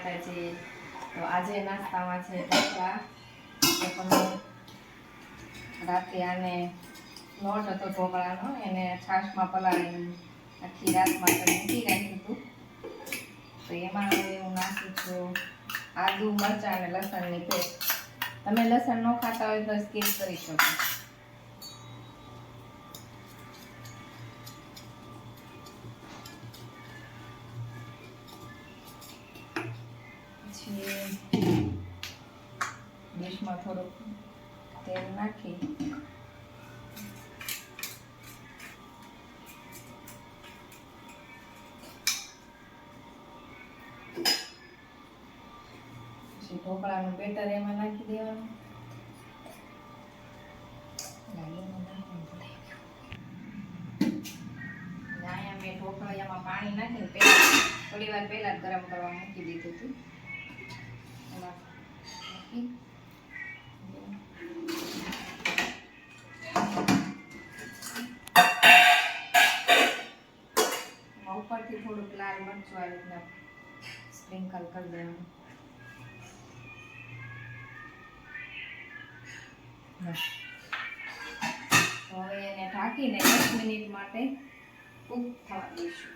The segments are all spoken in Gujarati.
માતાજી. તો આજે નાસ્તામાં છે ઢોકળા. પણ રાતે આને લોટ હતો ઢોકળાનો, એને છાશમાં પલાળીને આખી રાત માટે મૂકી રાખ્યું હતું. તો એમાં હવે હું નાખું છું આદુ, મરચાં અને લસણની પેસ્ટ. તમે લસણ ન ખાતા હોય તો સ્કીપ કરી શકો. ડીશમાં થોડુંક તેલ નાખી પછી ઢોકળાનું બેટર એમાં નાખી દેવાનું. અહીંયા મેં ઢોકળિયામાં પાણી નાખીને થોડી વાર પહેલા જ ગરમ કરવા મૂકી દીધું હતું. ઉપરથી થોડુંક લાલ મરચું આવી રીતના સ્પ્રિંકલ કરી દેવાનું. હવે એને ઢાંકીને 10 મિનિટ માટે કૂક થવા દઈશું.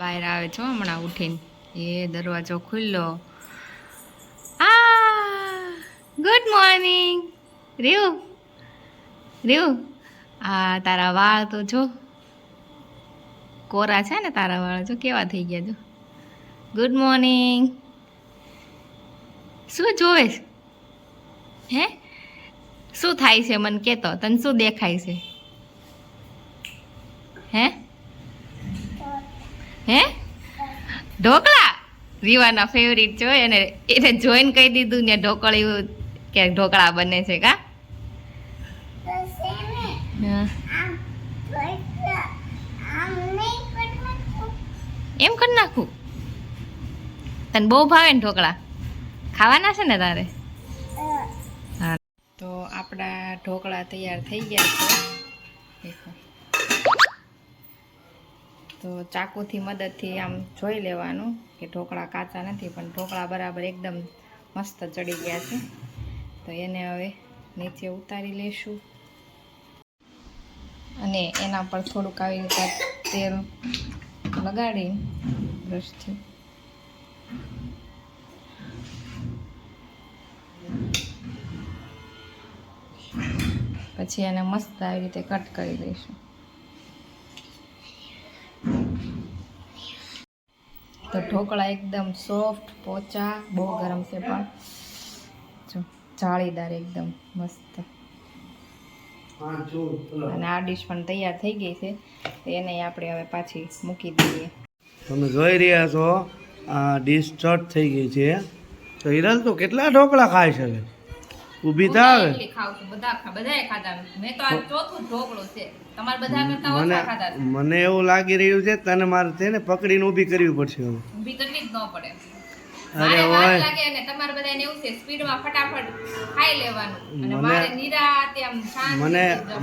બહાર આવે છો હમણાં ઉઠીને, એ દરવાજો ખુલ્લો. ગુડ મોર્નિંગ રેવ. આ તારા વાળ તો જો કોરા છે ને, તારા વાળ જો કેવા થઈ ગયા. જો ગુડ મોર્નિંગ. શું જોવે છે? હે શું થાય છે મને કહેતો? તને શું દેખાય છે? હે ઢોકળા રીવાના ફેવરિટ જો, એને જોઈને કહી દીધું ને ઢોકળિયું કે ઢોકળા બને છે. કા એમ કરી નાખું? તને બહુ ભાવે ને ઢોકળા? ખાવાના છે ને તારે? હા. તો આપણા ઢોકળા તૈયાર થઈ ગયા છે. દેખો, તો ચાકુથી મદદથી આમ જોઈ લેવાનું કે ઢોકળા કાચા નથી, પણ ઢોકળા બરાબર એકદમ મસ્ત ચડી ગયા છે. તો એને હવે નીચે ઉતારી લેશું અને એના પર થોડુંક આવી રીતે તેલ લગાડી બ્રશથી પછી એને મસ્ત આવી રીતે કટ કરી લઈશું. તો ઢોકળા એકદમ સોફ્ટ, પોચા, બહુ ગરમ છે પણ જો જાળીદાર એકદમ મસ્ત. અને આ ડીશ પણ તૈયાર થઈ ગઈ છે. તો એને આપણે હવે પાછી મૂકી દઈએ. તમે જોઈ રહ્યા છો આ ડીશ ચટ થઈ ગઈ છે. તો હિરલ તો કેટલા ઢોકળા ખાય છે? ઊભી થાવ. મને એવું લાગી રહ્યું છે તને મારે છે ને પકડીને ઊભી કરવી પડશે હવે. ઊભી કરવી જ ન પડે. અરે ઓય, લાગે ને તમારે બધાને એવું છે સ્પીડમાં ફટાફટ ખાઈ લેવાનું અને મારે નિરાતે આમ શાંતિ.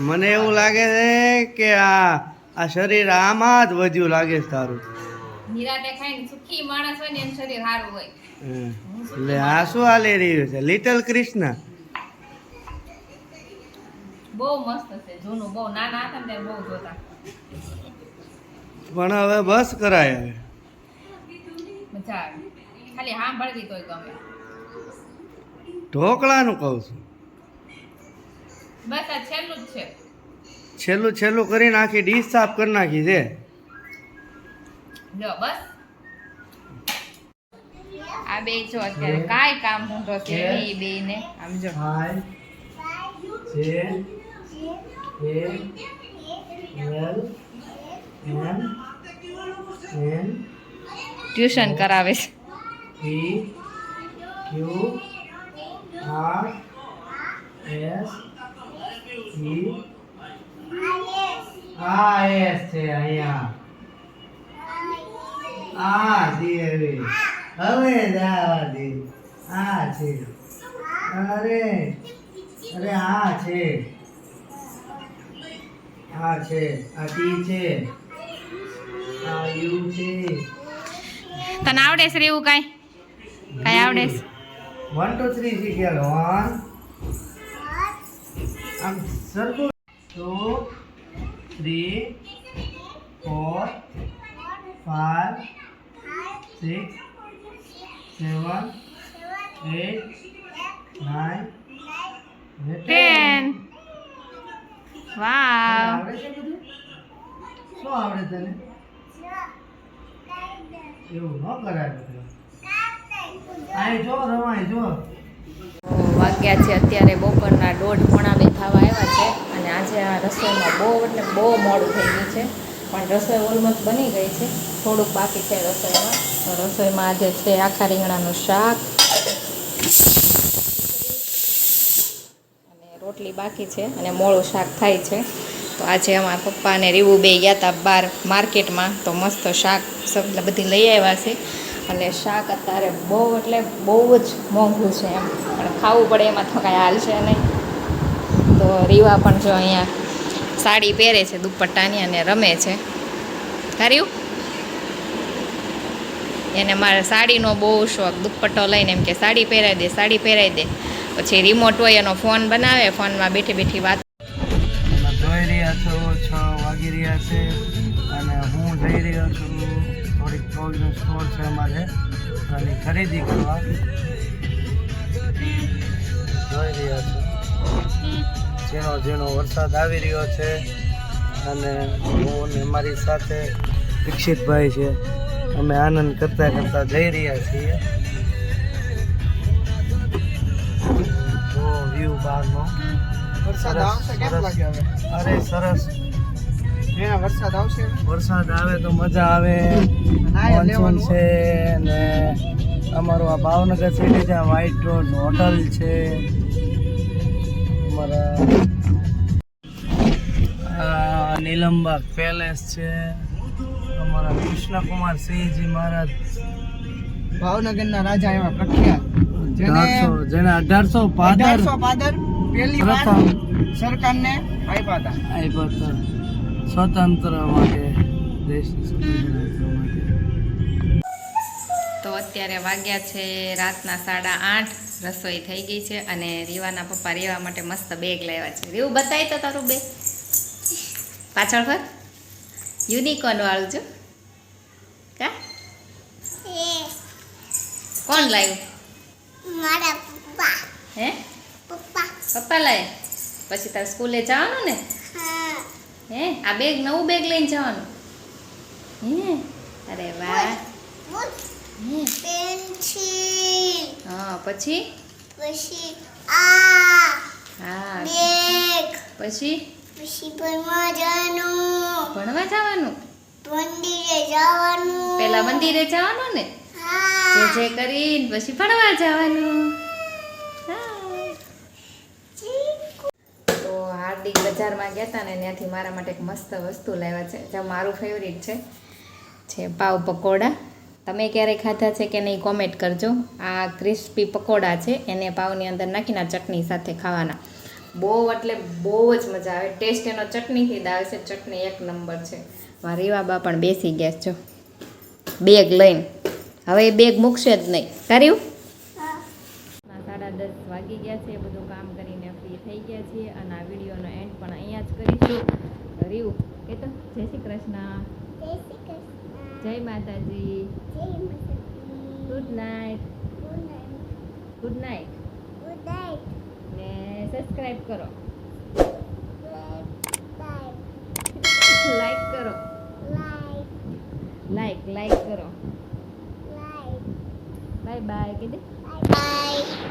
મને એવું લાગે છે કે આ શરીર આમાં જ વધ્યું લાગે છે તારું. નિરાતે ખાઈને સુખી માણસ હોય ને એનું શરીર સારું હોય. એટલે આ શું હાલી રહ્યું છે? લિટલ કૃષ્ણ બહુ મસ્ત છે. જૂનું બહુ નાના હતા ને ત્યારે બહુ જોતા. પણ હવે બસ કરાય. હવે મજા આવે. ખાલી સાંભળવી તોય ગમે. ઢોકળાનું કહું છું. બસ આ છેલ્લું જ છે. છેલ્લું કરીને આખી ડીશ સાફ કરી નાખી છે. જો બસ આ બે જો અત્યારે કાંઈ કામ ધંધો છે એ બે ને આમ જો ટ્યુશન કરાવે છે. હવે જવા દે. આ છે. અરે આ છે. આ ટી છે. આ યુ છે. તને આવડે છે રેવું કાંઈ કાંઈ આવડે છે 1 2 3 શીખ્યા 1 આમ સરખું 2 3 4 5 6 7 8 9 10 વાવ આવડે છે બધું શું આવડે તને એવું ન કરાય બધું આય જો રમાય જો વાગ્યા છે અત્યારે બપોરના 1:30 પોણા 2 થવા આવ્યા છે અને આજે આ રસોઈમાં બહુ એટલે બહુ મોડું થઈ ગયું છે પણ રસોઈ ઓલમોસ્ટ બની ગઈ છે થોડુંક બાકી છે રસોઈમાં તો રસોઈમાં આજે છે આખા રીંગણાનું શાક અને રોટલી બાકી છે અને મોળું શાક થાય છે તો આજે અમારા પપ્પા અને રીવું બે ગયા હતા બહાર માર્કેટમાં તો મસ્ત શાક સબ બધી લઈ આવ્યા છે અને શાક અત્યારે બહુ એટલે બહુ જ મોંઘું છે એમ પણ ખાવું પડે એમાં તો કાંઈ હાલ છે નહીં તો રીવા પણ જો અહીંયા સાડી પહેરે છે દુપટ્ટાની અને રમે છે કર્યું એને મારે સાડીનો બહુ શોખ દુપટ્ટો લઈને એમ કે સાડી પહેરાવી દે પછી રિમોટ હોય એનો ફોન બનાવે ફોનમાં બેઠી બેઠી વાત જોઈ રહ્યા છો 6 વાગી રહ્યા છે અને હું જઈ રહ્યો છું થોડીક પ્રોવિઝન સ્ટોર છે અમારે અને ખરીદી કરવા જોઈ રહ્યા છો ઝીણો વરસાદ આવી રહ્યો છે અને હું ને મારી સાથે દીક્ષિતભાઈ છે અમે આનંદ કરતા જઈ રહ્યા છીએ જો વ્યૂ બહારનો વરસાદ આવશે કેમ લાગે હવે અરે સરસ વરસાદ આવશે વરસાદ આવે તો મજા આવે નાય મોન્સૂન લેવાનું છે ને અમારું આ ભાવનગર સિટી છે વ્હાઈટ રોડ હોટલ છે અમારા નીલમબાગ પેલેસ છે અમારા કૃષ્ણકુમાર સિંહજી મહારાજ ભાવનગરના રાજા એવા પ્રખ્યાત જેને 1800 પાદર પાદર પહેલી વાર પ્રથમ સરકારને આપ્યા હતા આપ્યા હતા સ્વતંત્ર માટે દેશની સ્વતંત્રતા માટે તો અત્યારે વાગ્યા છે રાતના 8:30 રસોઈ થઈ ગઈ છે અને રીવાના પપ્પા રેવા માટે મસ્ત બેગ લાવ્યા છે રીવું બતાવી તો તારું બેગ પાછળ પર યુનિકોર્ન વાળું છું કા કોણ લાવ્યું મારા પપ્પા હે પપ્પા પપ્પા લાય પછી તારે સ્કૂલે જવાનું ને હા હે આ બેગ નવું બેગ લઈને જવાનું હે અરે વાહ બુટ હે પેન્સિલ હા પછી પછી આ હા બેગ પછી પછી ભણવા જવાનું ભણવા જવાનું મંદિરે જવાનું પેલા મંદિરે જવાનું ને હા જે કરીને પછી ભણવા જવાનું હા. તો હાર્દિક બજારમાં ગયા હતા ને ત્યાંથી મારા માટે એક મસ્ત વસ્તુ લાવ્યા છે જે મારું ફેવરિટ છે પાવ પકોડા તમે ક્યારેય ખાધા છે કે નહીં કોમેન્ટ કરજો આ ક્રિસ્પી પકોડા છે એને પાવની અંદર નાખીને ચટણી સાથે ખાવાના બહુ એટલે બહુ જ મજા આવે ટેસ્ટ એનો ચટણીથી જ આવે છે ચટણી એક નંબર છે મારા રીવાબા પણ બેસી ગયા છો બેગ લઈને હવે એ બેગ મૂકશે જ નહીં કર્યું 10:30 વાગી ગયા છે બધું કામ કરીને ફ્રી થઈ ગયા છીએ અને આ વિડીયોનો એન્ડ પણ અહીંયા જ કરીશું રીવ કે તો જય શ્રી કૃષ્ણ જય શ્રી કૃષ્ણ જય માતાજી જય માતાજી good night good night good night good night ને સબસ્ક્રાઇબ કરો બાય લાઈક કરો લાઈક લાઈક કરો લાઈક બાય બાય કીધે બાય